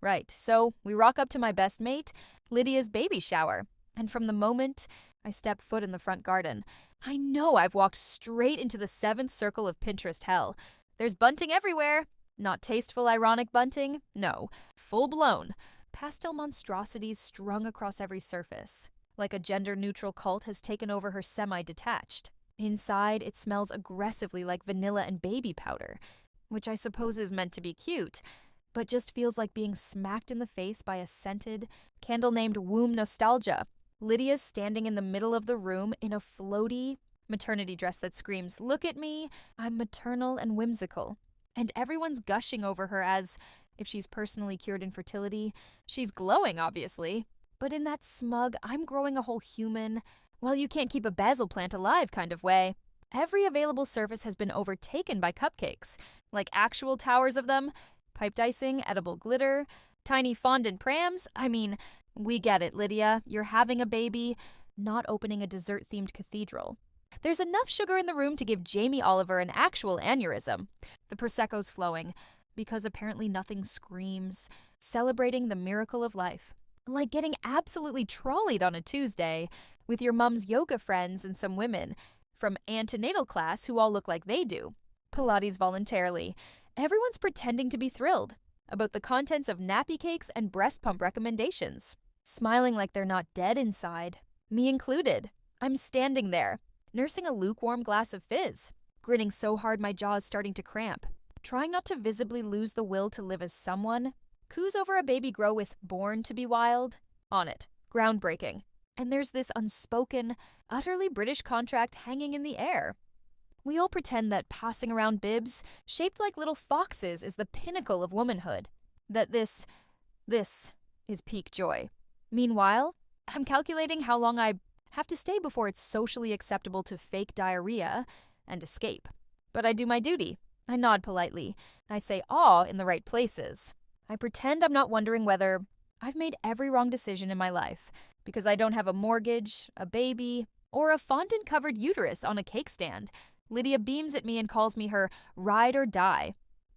Right, so we rock up to my best mate, Lydia's baby shower. And from the moment I step foot in the front garden, I know I've walked straight into the seventh circle of Pinterest hell. There's bunting everywhere. Not tasteful, ironic bunting. No, full-blown. Pastel monstrosities strung across every surface. Like a gender-neutral cult has taken over her semi-detached. Inside, it smells aggressively like vanilla and baby powder, which I suppose is meant to be cute, but just feels like being smacked in the face by a scented candle named Womb Nostalgia. Lydia's standing in the middle of the room in a floaty maternity dress that screams, "Look at me, I'm maternal and whimsical." And everyone's gushing over her as if she's personally cured infertility. She's glowing, obviously, but in that smug, I'm growing a whole human, well, you can't keep a basil plant alive kind of way. Every available surface has been overtaken by cupcakes, like actual towers of them, piped icing, edible glitter, tiny fondant prams. I mean, we get it, Lydia. You're having a baby, not opening a dessert-themed cathedral. There's enough sugar in the room to give Jamie Oliver an actual aneurysm. The Prosecco's flowing, because apparently nothing screams, celebrating the miracle of life. Like getting absolutely trolleyed on a Tuesday with your mom's yoga friends and some women from antenatal class who all look like they do. Pilates voluntarily. Everyone's pretending to be thrilled about the contents of nappy cakes and breast pump recommendations. Smiling like they're not dead inside. Me included. I'm standing there, nursing a lukewarm glass of fizz, grinning so hard my jaw's starting to cramp, trying not to visibly lose the will to live as someone. Coos over a baby grow with Born to be Wild on it. Groundbreaking. And there's this unspoken, utterly British contract hanging in the air. We all pretend that passing around bibs shaped like little foxes is the pinnacle of womanhood. That this is peak joy. Meanwhile, I'm calculating how long I have to stay before it's socially acceptable to fake diarrhea and escape. But I do my duty. I nod politely. I say aw in the right places. I pretend I'm not wondering whether I've made every wrong decision in my life because I don't have a mortgage, a baby, or a fondant-covered uterus on a cake stand. Lydia beams at me and calls me her ride or die,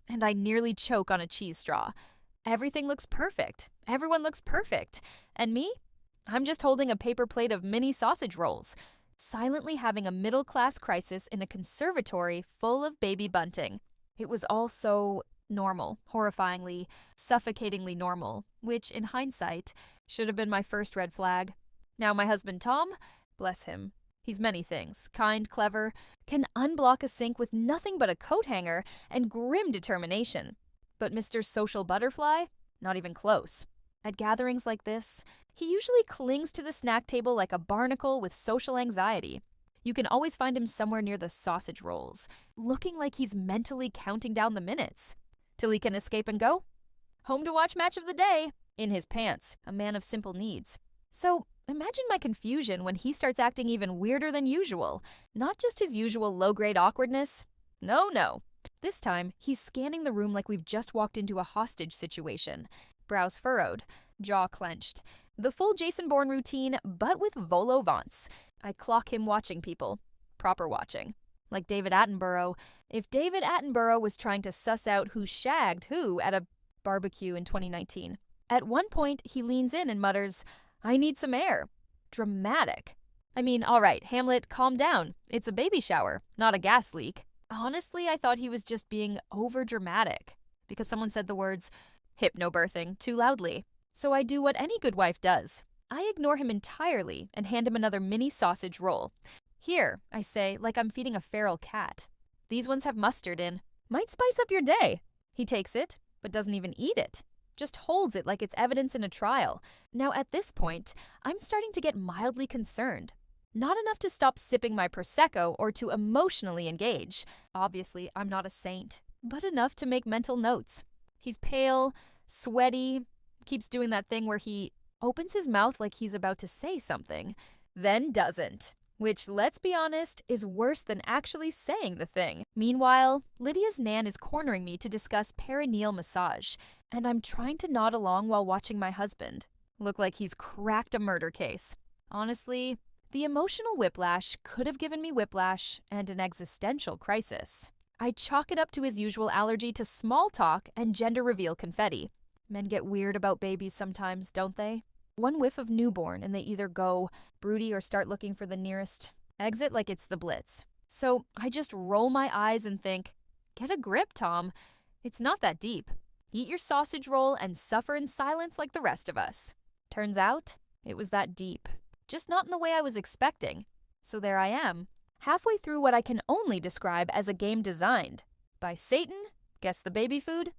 and I nearly choke on a cheese straw. Everything looks perfect. Everyone looks perfect. And me? I'm just holding a paper plate of mini sausage rolls, silently having a middle-class crisis in a conservatory full of baby bunting. It was all so normal, horrifyingly, suffocatingly normal, which, in hindsight, should have been my first red flag. Now my husband Tom, bless him, he's many things, kind, clever, can unblock a sink with nothing but a coat hanger and grim determination. But Mr. Social Butterfly? Not even close. At gatherings like this, he usually clings to the snack table like a barnacle with social anxiety. You can always find him somewhere near the sausage rolls, looking like he's mentally counting down the minutes till he can escape and go home to watch match of the day, in his pants, a man of simple needs. So imagine my confusion when he starts acting even weirder than usual. Not just his usual low-grade awkwardness. No. This time, he's scanning the room like we've just walked into a hostage situation. Brows furrowed, jaw clenched. The full Jason Bourne routine, but with vol au vents. I clock him watching people. Proper watching. Like David Attenborough. If David Attenborough was trying to suss out who shagged who at a barbecue in 2019. At one point, he leans in and mutters, "I need some air." Dramatic. I mean, all right, Hamlet, calm down. It's a baby shower, not a gas leak. Honestly, I thought he was just being over-dramatic because someone said the words hypnobirthing too loudly. So I do what any good wife does. I ignore him entirely and hand him another mini sausage roll. "Here," I say, like I'm feeding a feral cat. "These ones have mustard in. Might spice up your day." He takes it, but doesn't even eat it. Just holds it like it's evidence in a trial. Now at this point, I'm starting to get mildly concerned. Not enough to stop sipping my Prosecco or to emotionally engage. Obviously, I'm not a saint, but enough to make mental notes. He's pale, sweaty, keeps doing that thing where he opens his mouth like he's about to say something, then doesn't. Which, let's be honest, is worse than actually saying the thing. Meanwhile, Lydia's nan is cornering me to discuss perineal massage, and I'm trying to nod along while watching my husband look like he's cracked a murder case. Honestly, the emotional whiplash could have given me whiplash and an existential crisis. I chalk it up to his usual allergy to small talk and gender reveal confetti. Men get weird about babies sometimes, don't they? One whiff of newborn and they either go broody or start looking for the nearest exit like it's the Blitz. So I just roll my eyes and think, get a grip, Tom. It's not that deep. Eat your sausage roll and suffer in silence like the rest of us. Turns out, it was that deep. Just not in the way I was expecting. So there I am, halfway through what I can only describe as a game designed by Satan, guess the baby food?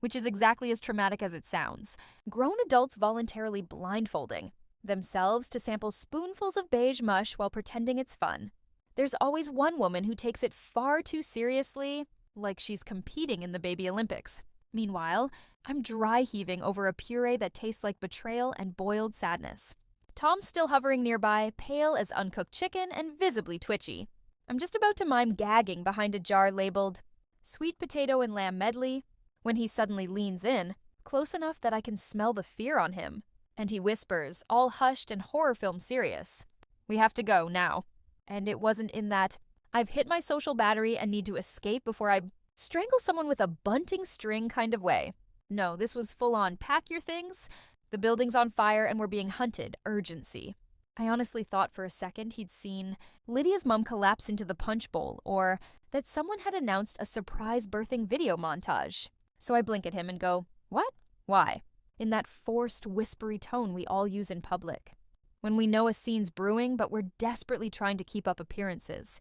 Which is exactly as traumatic as it sounds. Grown adults voluntarily blindfolding themselves to sample spoonfuls of beige mush while pretending it's fun. There's always one woman who takes it far too seriously, like she's competing in the baby Olympics. Meanwhile, I'm dry heaving over a puree that tastes like betrayal and boiled sadness. Tom's still hovering nearby, pale as uncooked chicken and visibly twitchy. I'm just about to mime gagging behind a jar labeled sweet potato and lamb medley when he suddenly leans in, close enough that I can smell the fear on him. And he whispers, all hushed and horror film serious, "We have to go now." And it wasn't in that I've hit my social battery and need to escape before I strangle someone with a bunting string kind of way. No, this was full on pack your things. The building's on fire and we're being hunted. Urgency. I honestly thought for a second he'd seen Lydia's mom collapse into the punch bowl or that someone had announced a surprise birthing video montage. So I blink at him and go, "What? Why?" in that forced, whispery tone we all use in public. When we know a scene's brewing, but we're desperately trying to keep up appearances.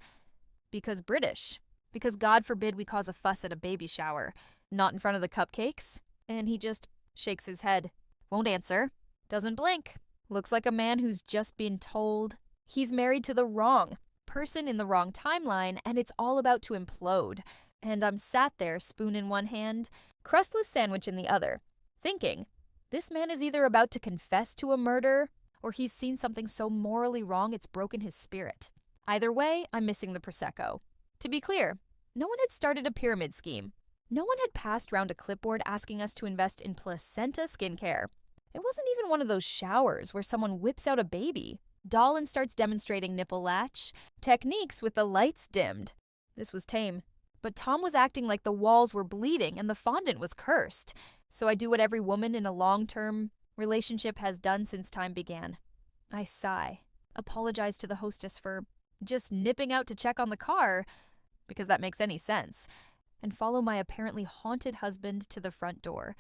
Because British. Because God forbid we cause a fuss at a baby shower. Not in front of the cupcakes. And he just shakes his head. Won't answer. Doesn't blink. Looks like a man who's just been told he's married to the wrong person in the wrong timeline and it's all about to implode. And I'm sat there, spoon in one hand, crustless sandwich in the other, thinking, this man is either about to confess to a murder or he's seen something so morally wrong it's broken his spirit. Either way, I'm missing the Prosecco. To be clear, no one had started a pyramid scheme. No one had passed round a clipboard asking us to invest in placenta skincare. It wasn't even one of those showers where someone whips out a baby, doll and starts demonstrating nipple latch techniques with the lights dimmed. This was tame. But Tom was acting like the walls were bleeding and the fondant was cursed. So I do what every woman in a long-term relationship has done since time began. I sigh, apologize to the hostess for just nipping out to check on the car, because that makes any sense, and follow my apparently haunted husband to the front door,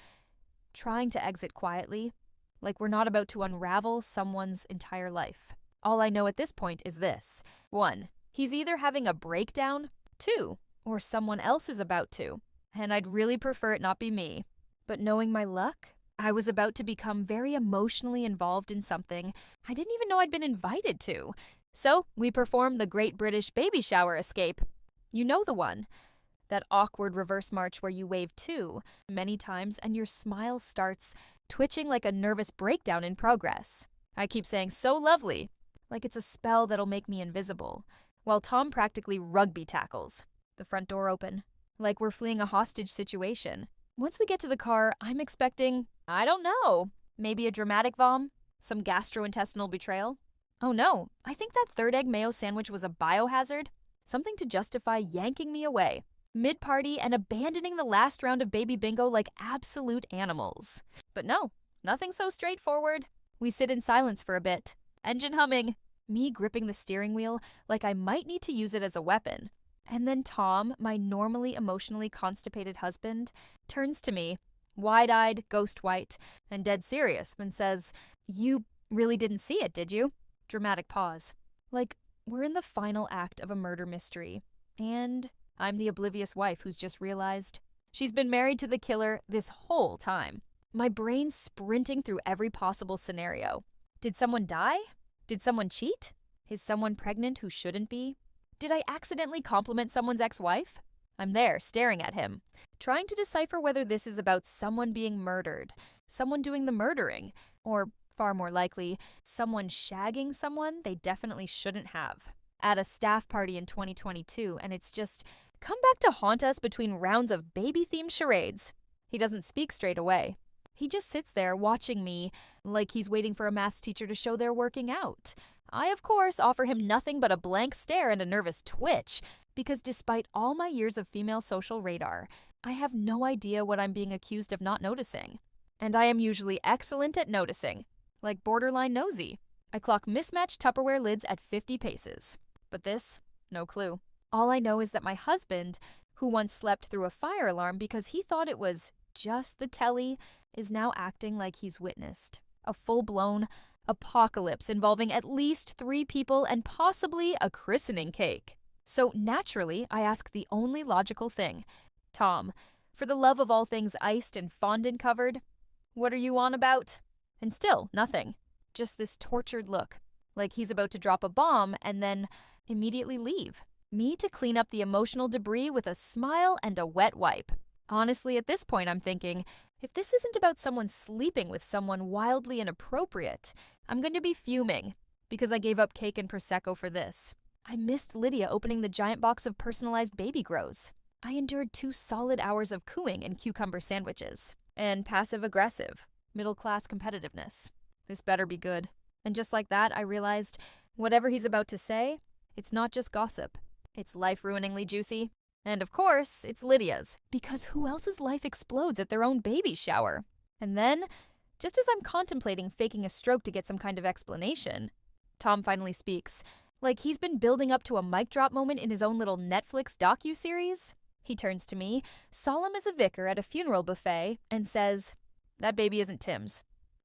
trying to exit quietly, like we're not about to unravel someone's entire life. All I know at this point is this. 1, he's either having a breakdown. 2, or someone else is about to, and I'd really prefer it not be me. But knowing my luck, I was about to become very emotionally involved in something I didn't even know I'd been invited to. So we performed the Great British Baby Shower Escape. You know the one. That awkward reverse march where you wave two many times and your smile starts twitching like a nervous breakdown in progress. I keep saying so lovely, like it's a spell that'll make me invisible, while Tom practically rugby tackles. The front door open, like we're fleeing a hostage situation. Once we get to the car, I'm expecting, I don't know, maybe a dramatic vom, some gastrointestinal betrayal. Oh no, I think that third egg mayo sandwich was a biohazard, something to justify yanking me away mid-party and abandoning the last round of baby bingo like absolute animals. But no, nothing so straightforward. We sit in silence for a bit, engine humming, me gripping the steering wheel like I might need to use it as a weapon. And then Tom, my normally emotionally constipated husband, turns to me, wide-eyed, ghost white, and dead serious, and says, "You really didn't see it, did you?" Dramatic pause. Like, we're in the final act of a murder mystery. And I'm the oblivious wife who's just realized she's been married to the killer this whole time. My brain's sprinting through every possible scenario. Did someone die? Did someone cheat? Is someone pregnant who shouldn't be? Did I accidentally compliment someone's ex-wife? I'm there, staring at him, trying to decipher whether this is about someone being murdered, someone doing the murdering, or, far more likely, someone shagging someone they definitely shouldn't have. At a staff party in 2022, and it's just come back to haunt us between rounds of baby-themed charades. He doesn't speak straight away. He just sits there watching me like he's waiting for a maths teacher to show they're working out. I, of course, offer him nothing but a blank stare and a nervous twitch, because despite all my years of female social radar, I have no idea what I'm being accused of not noticing. and I am usually excellent at noticing, like borderline nosy. I clock mismatched Tupperware lids at 50 paces. But this, no clue. All I know is that my husband, who once slept through a fire alarm because he thought it was just the telly, is now acting like he's witnessed a full-blown apocalypse involving at least 3 people and possibly a christening cake. So naturally, I ask the only logical thing. Tom, for the love of all things iced and fondant covered, what are you on about? And still, nothing. Just this tortured look, like he's about to drop a bomb and then immediately leave. Me to clean up the emotional debris with a smile and a wet wipe. Honestly, at this point, I'm thinking, if this isn't about someone sleeping with someone wildly inappropriate, I'm going to be fuming because I gave up cake and Prosecco for this. I missed Lydia opening the giant box of personalized baby grows. I endured 2 solid hours of cooing and cucumber sandwiches. And passive-aggressive, middle-class competitiveness. This better be good. And just like that, I realized, whatever he's about to say, it's not just gossip. It's life-ruiningly juicy. And of course, it's Lydia's, because who else's life explodes at their own baby shower? And then, just as I'm contemplating faking a stroke to get some kind of explanation, Tom finally speaks, like he's been building up to a mic drop moment in his own little Netflix docu-series. He turns to me, solemn as a vicar at a funeral buffet, and says, "That baby isn't Tim's."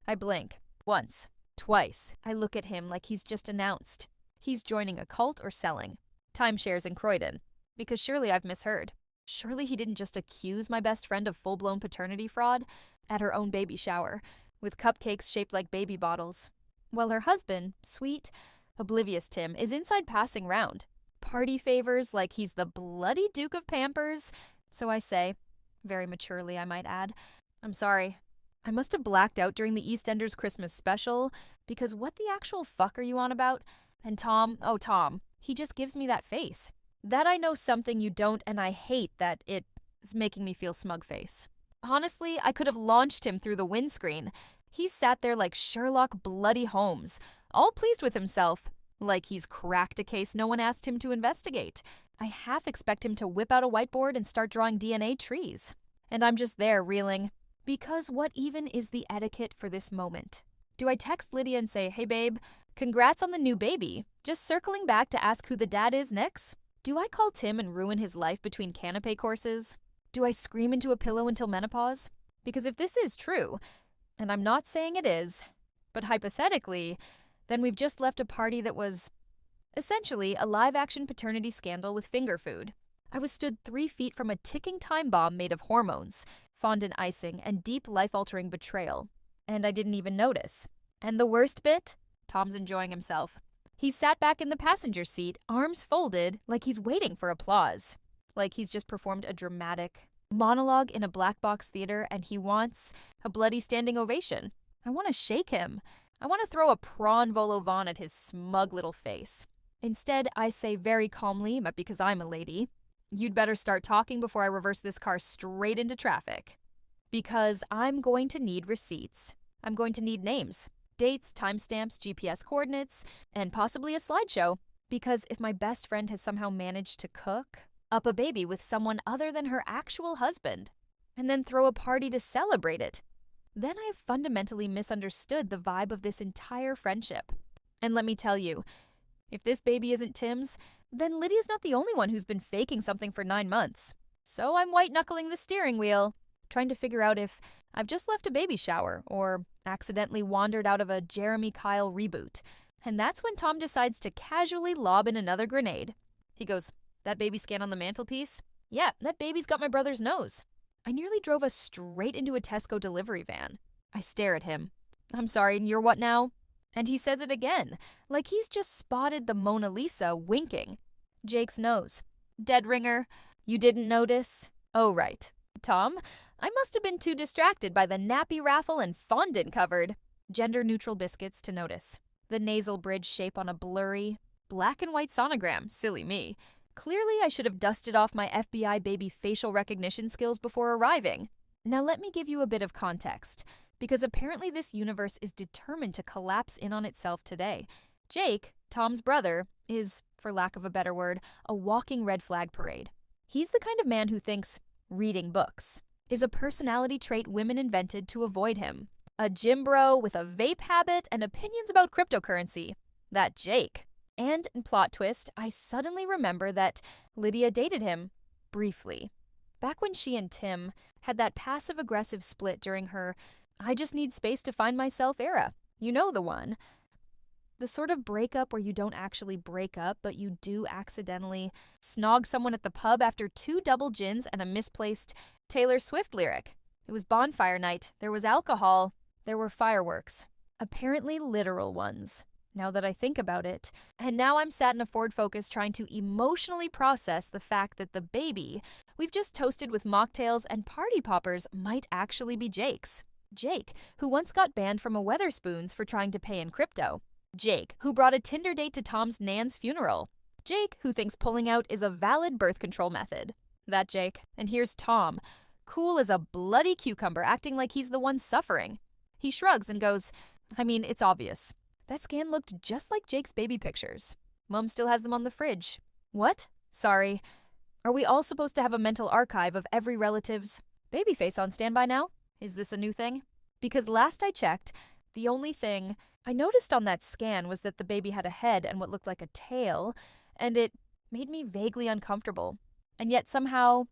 I blink. Once. Twice. I look at him like he's just announced. He's joining a cult or selling. Timeshares in Croydon. Because surely I've misheard. Surely he didn't just accuse my best friend of full-blown paternity fraud at her own baby shower, with cupcakes shaped like baby bottles, while her husband, sweet, oblivious Tim, is inside passing round. Party favors like he's the bloody Duke of Pampers. So I say, very maturely I might add, "I'm sorry. I must have blacked out during the EastEnders Christmas special, because what the actual fuck are you on about?" And Tom, oh Tom, he just gives me that face. That I know something you don't, and I hate that it is making me feel smug face. Honestly, I could have launched him through the windscreen. He sat there like Sherlock bloody Holmes, all pleased with himself, like he's cracked a case no one asked him to investigate. I half expect him to whip out a whiteboard and start drawing DNA trees. And I'm just there reeling. Because what even is the etiquette for this moment? Do I text Lydia and say, "Hey babe, congrats on the new baby, just circling back to ask who the dad is next"? Do I call Tim and ruin his life between canapé courses? Do I scream into a pillow until menopause? Because if this is true, and I'm not saying it is, but hypothetically, then we've just left a party that was essentially a live-action paternity scandal with finger food. I was stood 3 feet from a ticking time bomb made of hormones, fondant icing, and deep life-altering betrayal. And I didn't even notice. And the worst bit? Tom's enjoying himself. He sat back in the passenger seat, arms folded, like he's waiting for applause. Like he's just performed a dramatic monologue in a black box theater and he wants a bloody standing ovation. I want to shake him. I want to throw a prawn vol au vent at his smug little face. Instead, I say very calmly, but because I'm a lady, "You'd better start talking before I reverse this car straight into traffic. Because I'm going to need receipts. I'm going to need names. Dates, timestamps, GPS coordinates, and possibly a slideshow. Because if my best friend has somehow managed to cook up a baby with someone other than her actual husband, and then throw a party to celebrate it, then I have fundamentally misunderstood the vibe of this entire friendship. And let me tell you, if this baby isn't Tim's, then Lydia's not the only one who's been faking something for 9 months. So I'm white-knuckling the steering wheel, trying to figure out if I've just left a baby shower or accidentally wandered out of a Jeremy Kyle reboot. And that's when Tom decides to casually lob in another grenade. He goes, "That baby scan on the mantelpiece? Yeah, that baby's got my brother's nose." I nearly drove us straight into a Tesco delivery van. I stare at him. "I'm sorry, and you're what now?" And he says it again, like he's just spotted the Mona Lisa winking. Jake's nose. "Dead ringer. You didn't notice?" "Oh, right. Tom, I must have been too distracted by the nappy raffle and fondant covered gender-neutral biscuits to notice. The nasal bridge shape on a blurry, black and white sonogram. Silly me. Clearly, I should have dusted off my FBI baby facial recognition skills before arriving. Now let me give you a bit of context, because apparently this universe is determined to collapse in on itself today. Jake, Tom's brother, is, for lack of a better word, a walking red flag parade. He's the kind of man who thinks reading books, is a personality trait women invented to avoid him. A gym bro with a vape habit and opinions about cryptocurrency. That Jake. And in plot twist, I suddenly remember that Lydia dated him. Briefly. Back when she and Tim had that passive-aggressive split during her I just need space to find myself era. You know the one. The sort of breakup where you don't actually break up, but you do accidentally snog someone at the pub after 2 double gins and a misplaced Taylor Swift lyric. It was bonfire night. There was alcohol. There were fireworks. Apparently literal ones. Now that I think about it. And now I'm sat in a Ford Focus trying to emotionally process the fact that the baby we've just toasted with mocktails and party poppers might actually be Jake's. Jake, who once got banned from a Weatherspoons for trying to pay in crypto. Jake, who brought a Tinder date to Tom's Nan's funeral. Jake, who thinks pulling out is a valid birth control method. That Jake. And here's Tom, cool as a bloody cucumber, acting like he's the one suffering. He shrugs and goes, I mean, it's obvious. That scan looked just like Jake's baby pictures. Mom still has them on the fridge. What? Sorry. Are we all supposed to have a mental archive of every relative's baby face on standby now? Is this a new thing? Because last I checked, the only thing I noticed on that scan was that the baby had a head and what looked like a tail, and it made me vaguely uncomfortable. And yet somehow,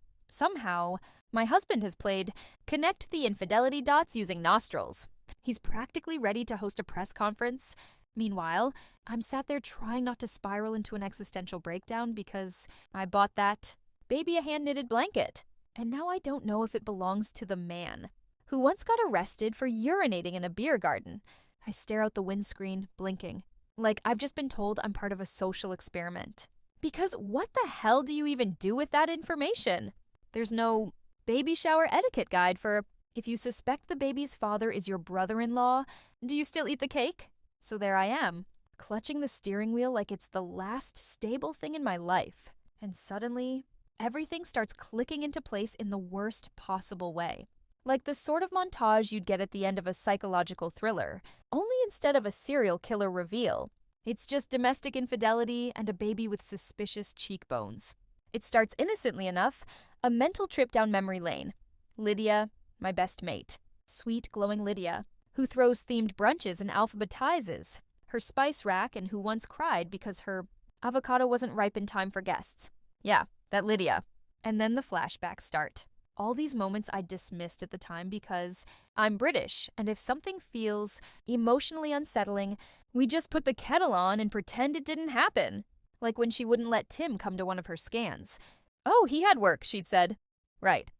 my husband has played connect the infidelity dots using nostrils. He's practically ready to host a press conference. Meanwhile, I'm sat there trying not to spiral into an existential breakdown because I bought that baby a hand-knitted blanket. And now I don't know if it belongs to the man who once got arrested for urinating in a beer garden. I stare out the windscreen, blinking, like I've just been told I'm part of a social experiment. Because what the hell do you even do with that information? There's no baby shower etiquette guide for if you suspect the baby's father is your brother-in-law, do you still eat the cake? So there I am, clutching the steering wheel like it's the last stable thing in my life. And suddenly, everything starts clicking into place in the worst possible way. Like the sort of montage you'd get at the end of a psychological thriller, only instead of a serial killer reveal. It's just domestic infidelity and a baby with suspicious cheekbones. It starts innocently enough, a mental trip down memory lane. Lydia, my best mate. Sweet, glowing Lydia, who throws themed brunches and alphabetizes. Her spice rack and who once cried because her avocado wasn't ripe in time for guests. Yeah, that Lydia. And then the flashbacks start. All these moments I dismissed at the time because I'm British, and if something feels emotionally unsettling, we just put the kettle on and pretend it didn't happen. Like when she wouldn't let Tim come to one of her scans. Oh, he had work, she'd said. Right.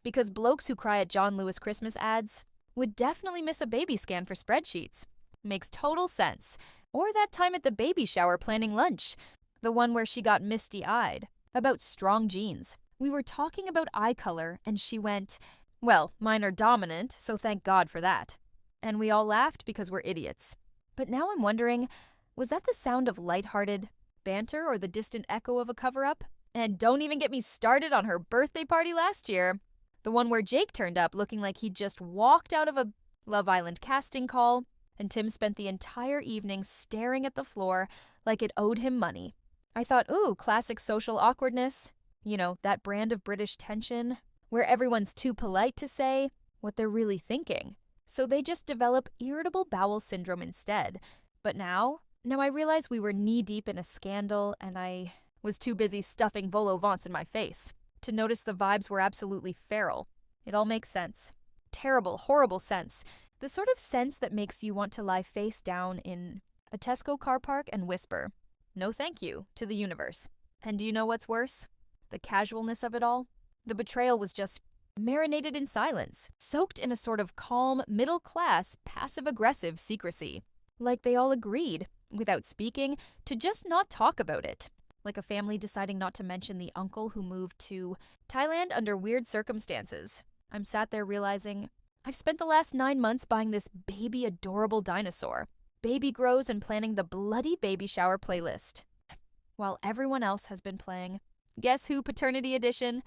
Because blokes who cry at John Lewis Christmas ads would definitely miss a baby scan for spreadsheets. Makes total sense. Or that time at the baby shower planning lunch. The one where she got misty-eyed. About strong genes. We were talking about eye color, and she went, well, mine are dominant, so thank God for that. And we all laughed because we're idiots. But now I'm wondering, was that the sound of lighthearted banter or the distant echo of a cover-up? And don't even get me started on her birthday party last year. The one where Jake turned up looking like he'd just walked out of a Love Island casting call, and Tim spent the entire evening staring at the floor like it owed him money. I thought, ooh, classic social awkwardness. You know, that brand of British tension, where everyone's too polite to say what they're really thinking. So they just develop irritable bowel syndrome instead. But now I realize we were knee-deep in a scandal, and I was too busy stuffing vol au vents in my face to notice the vibes were absolutely feral. It all makes sense. Terrible, horrible sense. The sort of sense that makes you want to lie face down in a Tesco car park and whisper, "No thank you," to the universe. And do you know what's worse? The casualness of it all? The betrayal was just marinated in silence, soaked in a sort of calm, middle-class, passive-aggressive secrecy. Like they all agreed, without speaking, to just not talk about it. Like a family deciding not to mention the uncle who moved to Thailand under weird circumstances. I'm sat there realizing I've spent the last 9 months buying this baby adorable dinosaur. Baby grows and planning the bloody baby shower playlist. While everyone else has been playing Guess Who Paternity Edition,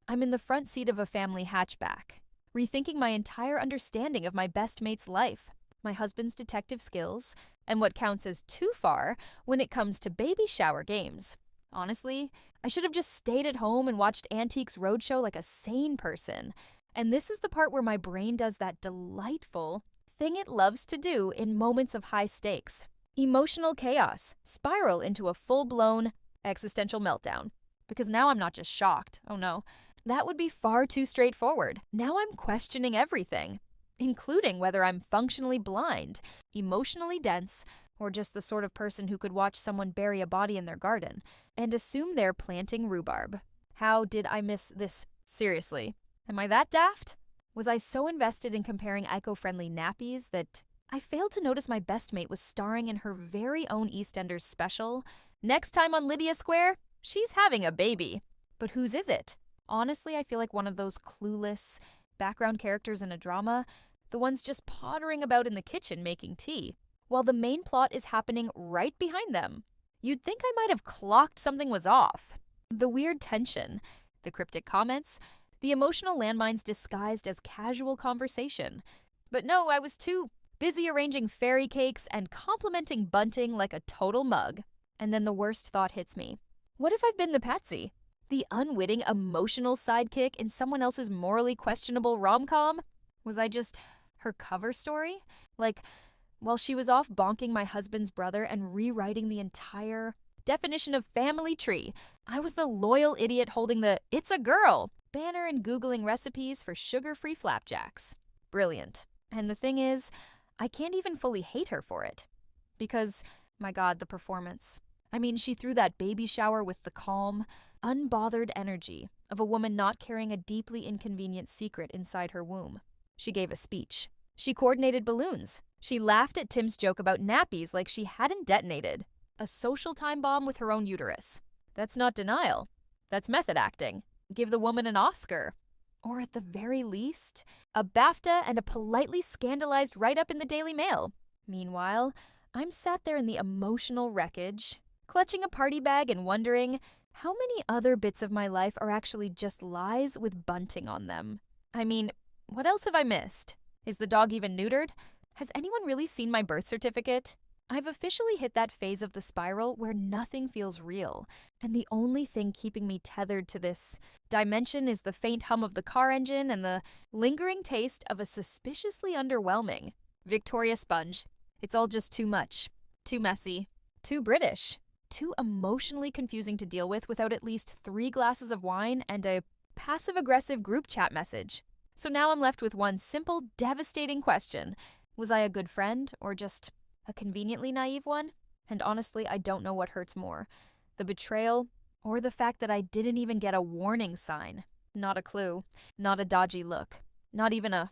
I'm in the front seat of a family hatchback, rethinking my entire understanding of my best mate's life, my husband's detective skills, and what counts as too far when it comes to baby shower games. Honestly, I should have just stayed at home and watched Antiques Roadshow like a sane person. And this is the part where my brain does that delightful thing it loves to do in moments of high stakes. Emotional chaos spiral into a full-blown existential meltdown. Because now I'm not just shocked. Oh no. That would be far too straightforward. Now I'm questioning everything, including whether I'm functionally blind, emotionally dense, or just the sort of person who could watch someone bury a body in their garden and assume they're planting rhubarb. How did I miss this? Seriously. Am I that daft? Was I so invested in comparing eco-friendly nappies that I failed to notice my best mate was starring in her very own EastEnders special? Next time on Lydia Square, she's having a baby. But whose is it? Honestly, I feel like one of those clueless background characters in a drama, the ones just pottering about in the kitchen making tea, while the main plot is happening right behind them. You'd think I might have clocked something was off. The weird tension, the cryptic comments, the emotional landmines disguised as casual conversation. But no, I was too busy arranging fairy cakes and complimenting Bunting like a total mug. And then the worst thought hits me. What if I've been the patsy? The unwitting emotional sidekick in someone else's morally questionable rom-com? Was I just her cover story? Like, while she was off bonking my husband's brother and rewriting the entire definition of family tree, I was the loyal idiot holding the "it's a girl" banner and Googling recipes for sugar-free flapjacks. Brilliant. And the thing is, I can't even fully hate her for it. Because, my God, the performance. I mean, she threw that baby shower with the calm, unbothered energy of a woman not carrying a deeply inconvenient secret inside her womb. She gave a speech. She coordinated balloons. She laughed at Tim's joke about nappies like she hadn't detonated. A social time bomb with her own uterus. That's not denial. That's method acting. Give the woman an Oscar. Or at the very least, a BAFTA and a politely scandalized write-up in the Daily Mail. Meanwhile, I'm sat there in the emotional wreckage, clutching a party bag and wondering how many other bits of my life are actually just lies with bunting on them. I mean, what else have I missed? Is the dog even neutered? Has anyone really seen my birth certificate? I've officially hit that phase of the spiral where nothing feels real, and the only thing keeping me tethered to this dimension is the faint hum of the car engine and the lingering taste of a suspiciously underwhelming Victoria sponge. It's all just too much, too messy, too British, too emotionally confusing to deal with without at least 3 glasses of wine and a passive-aggressive group chat message. So now I'm left with one simple, devastating question. Was I a good friend or just a conveniently naive one? And honestly, I don't know what hurts more, the betrayal or the fact that I didn't even get a warning sign. Not a clue, not a dodgy look, not even a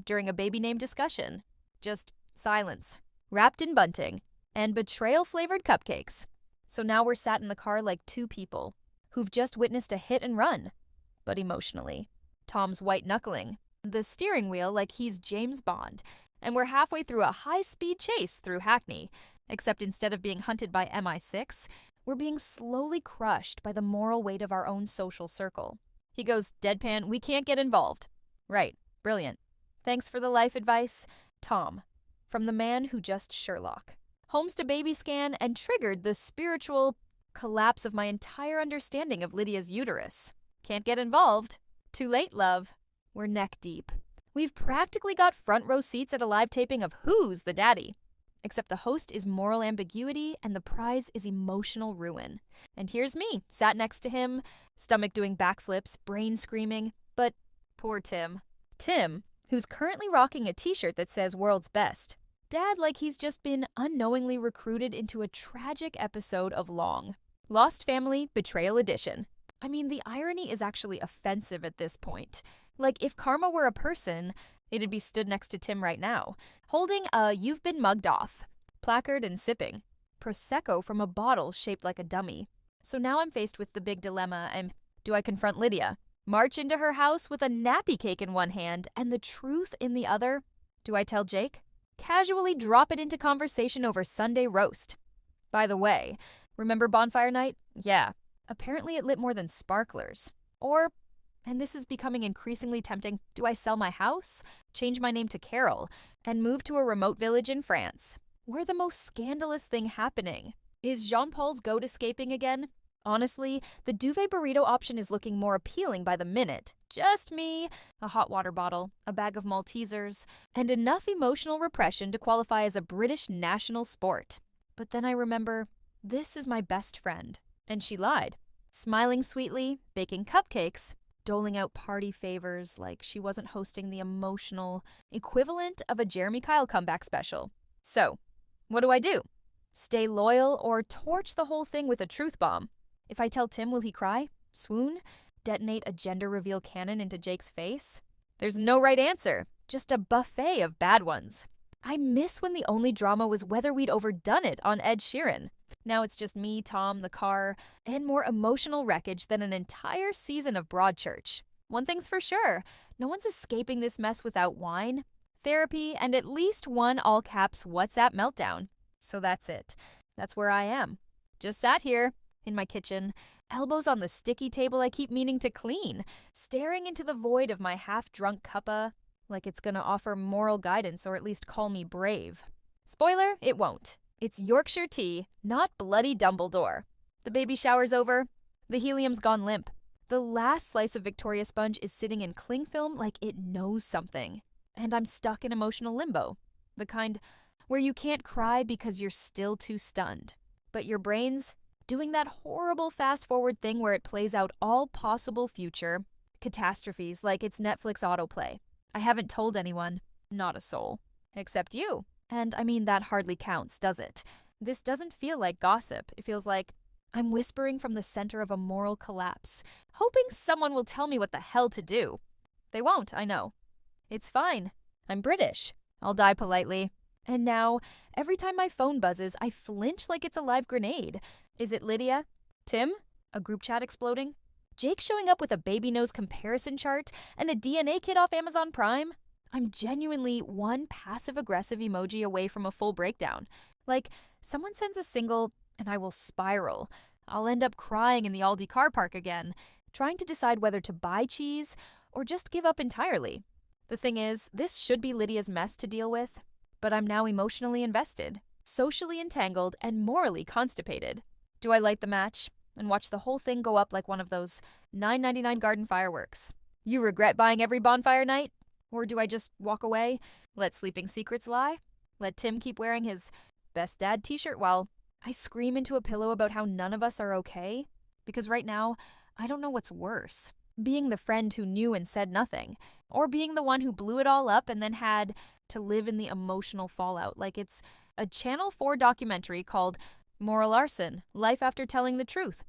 during a baby name discussion. Just silence, wrapped in bunting, and betrayal-flavored cupcakes. So now we're sat in the car like two people who've just witnessed a hit and run, but emotionally. Tom's white-knuckling the steering wheel like he's James Bond, and we're halfway through a high-speed chase through Hackney, except instead of being hunted by MI6, we're being slowly crushed by the moral weight of our own social circle. He goes deadpan, "We can't get involved." Right, brilliant. Thanks for the life advice, Tom. From the man who just Sherlock. Homes to baby scan and triggered the spiritual collapse of my entire understanding of Lydia's uterus. Can't get involved. Too late, love. We're neck deep. We've practically got front row seats at a live taping of Who's the Daddy? Except the host is moral ambiguity and the prize is emotional ruin. And here's me, sat next to him, stomach doing backflips, brain screaming. But poor Tim. Tim, who's currently rocking a t-shirt that says World's Best. Dad like he's just been unknowingly recruited into a tragic episode of Long. Lost Family Betrayal Edition. I mean, the irony is actually offensive at this point. Like, if karma were a person, it'd be stood next to Tim right now, holding a "You've been mugged off" placard and sipping Prosecco from a bottle shaped like a dummy. So now I'm faced with the big dilemma. Do I confront Lydia? March into her house with a nappy cake in one hand and the truth in the other? Do I tell Jake? Casually drop it into conversation over Sunday roast. By the way, remember bonfire night? Yeah. Apparently it lit more than sparklers. Or, and this is becoming increasingly tempting, do I sell my house, change my name to Carol, and move to a remote village in France? Where the most scandalous thing happening? Is Jean-Paul's goat escaping again? Honestly, the duvet burrito option is looking more appealing by the minute. Just me, a hot water bottle, a bag of Maltesers, and enough emotional repression to qualify as a British national sport. But then I remember, this is my best friend. And she lied. Smiling sweetly, baking cupcakes, doling out party favors like she wasn't hosting the emotional equivalent of a Jeremy Kyle comeback special. So, what do? Stay loyal or torch the whole thing with a truth bomb? If I tell Tim, will he cry? Swoon? Detonate a gender reveal cannon into Jake's face? There's no right answer, just a buffet of bad ones. I miss when the only drama was whether we'd overdone it on Ed Sheeran. Now it's just me, Tom, the car, and more emotional wreckage than an entire season of Broadchurch. One thing's for sure, no one's escaping this mess without wine, therapy, and at least one all-caps WhatsApp meltdown. So that's it. That's where I am. Just sat here, in my kitchen, elbows on the sticky table I keep meaning to clean, staring into the void of my half-drunk cuppa, like it's gonna offer moral guidance or at least call me brave. Spoiler, it won't. It's Yorkshire tea, not bloody Dumbledore. The baby shower's over. The helium's gone limp. The last slice of Victoria sponge is sitting in cling film like it knows something. And I'm stuck in emotional limbo. The kind where you can't cry because you're still too stunned. But your brain's doing that horrible fast-forward thing where it plays out all possible future catastrophes like it's Netflix autoplay. I haven't told anyone, not a soul, except you. And I mean, that hardly counts, does it? This doesn't feel like gossip. It feels like I'm whispering from the center of a moral collapse, hoping someone will tell me what the hell to do. They won't, I know. It's fine. I'm British. I'll die politely. And now, every time my phone buzzes, I flinch like it's a live grenade. Is it Lydia? Tim? A group chat exploding? Jake showing up with a baby nose comparison chart and a DNA kit off Amazon Prime? I'm genuinely one passive-aggressive emoji away from a full breakdown. Like, someone sends a single, and I will spiral. I'll end up crying in the Aldi car park again, trying to decide whether to buy cheese or just give up entirely. The thing is, this should be Lydia's mess to deal with, but I'm now emotionally invested, socially entangled, and morally constipated. Do I light the match and watch the whole thing go up like one of those $9.99 garden fireworks? You regret buying every bonfire night? Or do I just walk away, let sleeping secrets lie? Let Tim keep wearing his best dad t-shirt while I scream into a pillow about how none of us are okay? Because right now, I don't know what's worse. Being the friend who knew and said nothing, or being the one who blew it all up and then had to live in the emotional fallout like it's a Channel 4 documentary called Moral Arson, Life After Telling the Truth.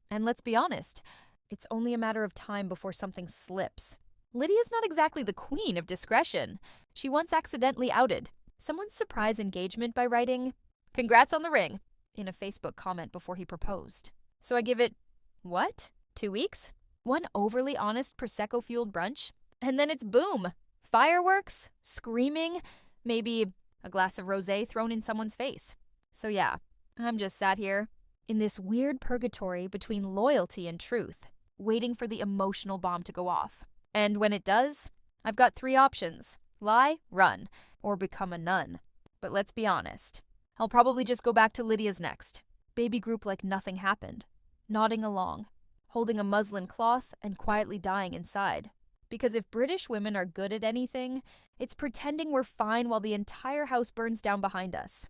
And let's be honest, it's only a matter of time before something slips. Lydia's not exactly the queen of discretion. She once accidentally outed someone's surprise engagement by writing, "Congrats on the ring," in a Facebook comment before he proposed. So I give it, what? 2 weeks? One overly honest Prosecco-fueled brunch? And then it's boom! Fireworks, screaming, maybe a glass of rosé thrown in someone's face. So yeah, I'm just sat here in this weird purgatory between loyalty and truth, waiting for the emotional bomb to go off. And when it does, I've got 3 options: lie, run, or become a nun. But let's be honest, I'll probably just go back to Lydia's next. Baby group like nothing happened, nodding along, holding a muslin cloth and quietly dying inside. Because if British women are good at anything, it's pretending we're fine while the entire house burns down behind us.